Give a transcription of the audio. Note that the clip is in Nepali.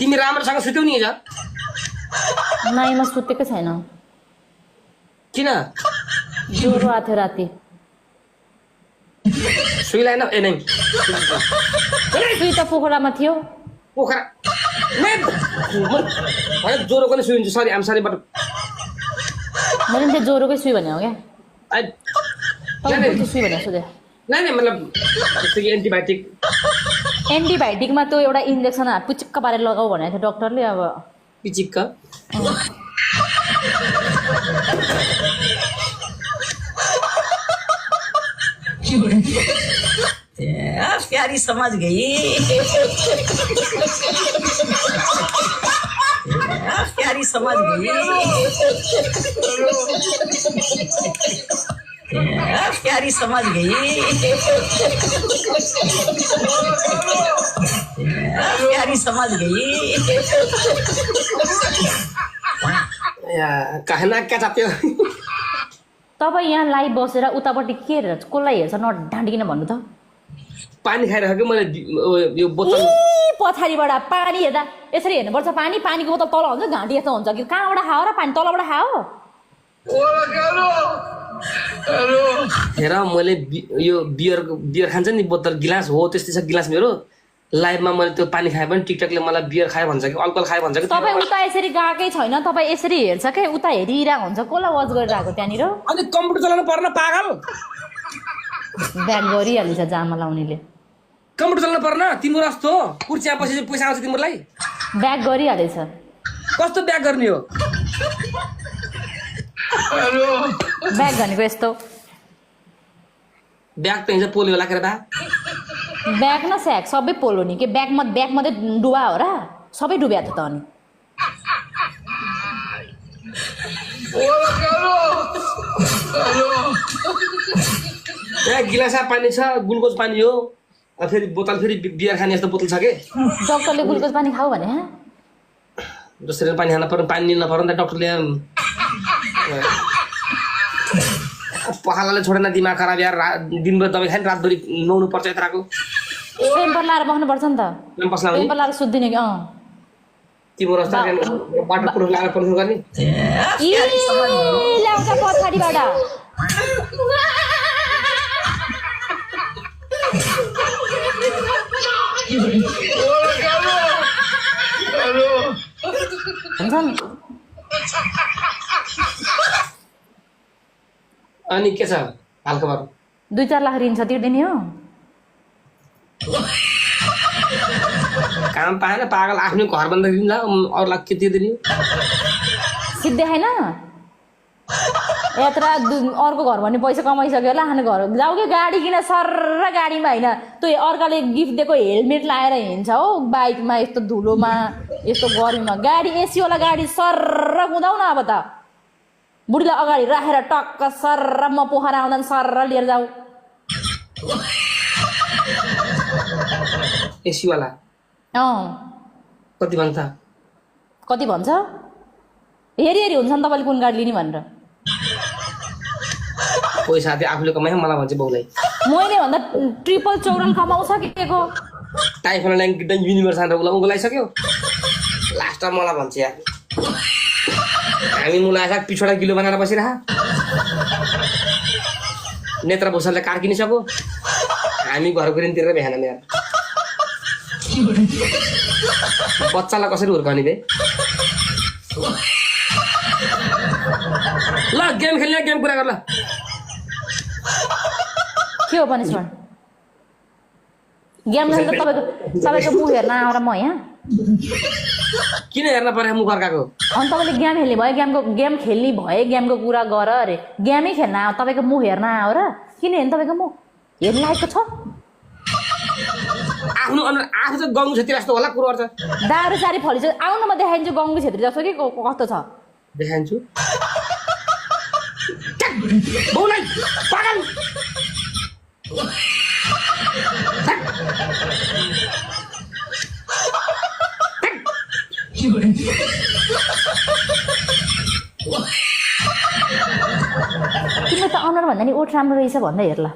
तिमी राम्रोसँग सुत्यौ नि हिजो नाइ म सुतेकै छैन किन ज्वरो आएको थियो राति सुई लाएन ए नै सुई त पोखरामा थियो पोखरा होइन ज्वरोको नै सुई हुन्छ सरी आम सरी बट मैले त्यो ज्वरोकै सुई भने हो क्या आई तपाईँको सुई भने सोधे नहीं नहीं मतलब जस्तो कि एन्टिबायोटिक एन्टिबायोटिकमा त्यो एउटा इन्जेक्सन पुचिक्क पारेर लगाऊ भनेको थियो डक्टरले अब पिचिक्क प्यारी समझ गई प्यारी समझ गई प्यारी समझ गई प्यारी समझ गई कहना क्या चाहते हो तपाईँ यहाँ लाइभ बसेर उतापट्टि के हेरेर कसलाई हेर्छ नढाँटिकन भन्नु त पानी खाइरहेको मैले यो बोतल पछाडिबाट पानी हेर्दा यसरी हेर्नुपर्छ पानीको बोतल तल हुन्छ घाँटी यस्तो हुन्छ कि कहाँबाट खाओ र पानी तलबाट खाओ हेर मैले यो बियर खान्छ नि बोतल गिलास हो त्यस्तै छ गिलास मेरो लाइभमा मैले त्यो पानी खाए पनि टिकटकले मलाई बियर खायो भन्छ कि अल्कोहल खायो भन्छ कि तपाईँ उता यसरी गएकै छैन तपाईँ यसरी हेर्छ के उता हेरिरहेको हुन्छ कसलाई वाच गरिरहेको त्यहाँनिर अनि कम्प्युटर चलाउनु पर्न पागल ब्याग गरिहालिन्छ जामा लाउनेले कम्प्युटर चलाउनु पर्न तिम्रो जस्तो कुर्सिया बसेपछि पैसा आउँछ तिमीलाई ब्याग गरिहालेछ कस्तो ब्याग गर्ने हो ब्याग भनेको यस्तो ब्याग त हिजो पोल्यो होला के बा ब्याग न स्याग सबै पोलो नि के ब्याग मात्रै डुबा हो र सबै डुब्या थियो त अनि यहाँ गिलासा पानी छ ग्लुकोज पानी हो फेरि बोतल फेरि बियर खाने जस्तो बोतल छ के डक्टरले ग्लुकोज पानी खाऊ भने जसरी पानी खान पर्ने पानी लिन पर्ने डक्टरले पखालाले छोडेन दिमाग खराब यार दिनभर दबाई खाने रातभरि नुहाउनु पर्छ यत्राको पेम्पर लाएर बस्नुपर्छ नि त पेम्पर लाएर सुत्दिने कि तिम्रो रस्ता वाटरप्रुफ लगाएर पर्नु गर्ने ल्याउँछ पछाडिबाट हुन्छ नि अनि के छ हालखबर 2-4 लाख ऋण छ तिर्दिने हो काम पाएन पागल आफ्नो घर बन्द दिन्छ अरूलाई के तिर्दिने सिद्धे होइन यत्र अर्को घर भन्ने पैसा कमाइसक्यो होला आफ्नो घर जाऊ कि गाडी किन सर्र गाडीमा होइन त्यो अर्काले गिफ्ट दिएको हेलमेट लाएर हिँड्छ हो बाइकमा यस्तो धुलोमा यस्तो गर्मीमा गाडी एसीवाला गाडी सर्र कुदाउ न अब त बुढीलाई अगाडि राखेर टक्क सर्र म पोखरा आउँदा सर्र लिएर जाऊ एसीवाला कति भन्छ हेरी हुन्छ नि तपाईँले कुन गाडी लिने भनेर पैसा थियो आफूले कमायो मलाई भन्छ बाउलाई मैले भन्दा ट्रिपल चौरल कमाउँछ के को टाइफोन ल्याङ युनिभर्स आएर उँगो लगाइसक्यो लास्टमा मलाई भन्छ यार हामी मुलासा पिछोडा किलो बनाएर बसिरह नेत्र भूषणले कार किनिसक्यो हामी घरको ऋण तिरेर भ्याएन यार बच्चालाई कसरी हुर्काउने बे ल गेम खेल्ने गेम कुरा गर ल के हो पनिसमेन्ट गेम खेल्दा तपाईँको मुख हेर्न आएर म यहाँ किन हेर्न पर्यो मुख अर्काको अनि तपाईँले गेम खेल्ने भयो गेम खेल्ने भए गेमको कुरा गर अरे गेमै खेल्न आयो तपाईँको मुख हेर्न आयो र किन हेर्नु तपाईँको मुख हेर्नु लागेको छ आफ्नो आफू चाहिँ गङ्गु छेत्री जस्तो होला कुरो गर्छ दारू सारी फलिन्छ आउनु म देखाइदिन्छु गङ्गु छेत्री जस्तो कि कस्तो छ देखाइदिन्छु बाउलाई पागल तिम्रो त अनुहार भन्दा नि ओठ राम्रो रहेछ भन्दै हेर्ला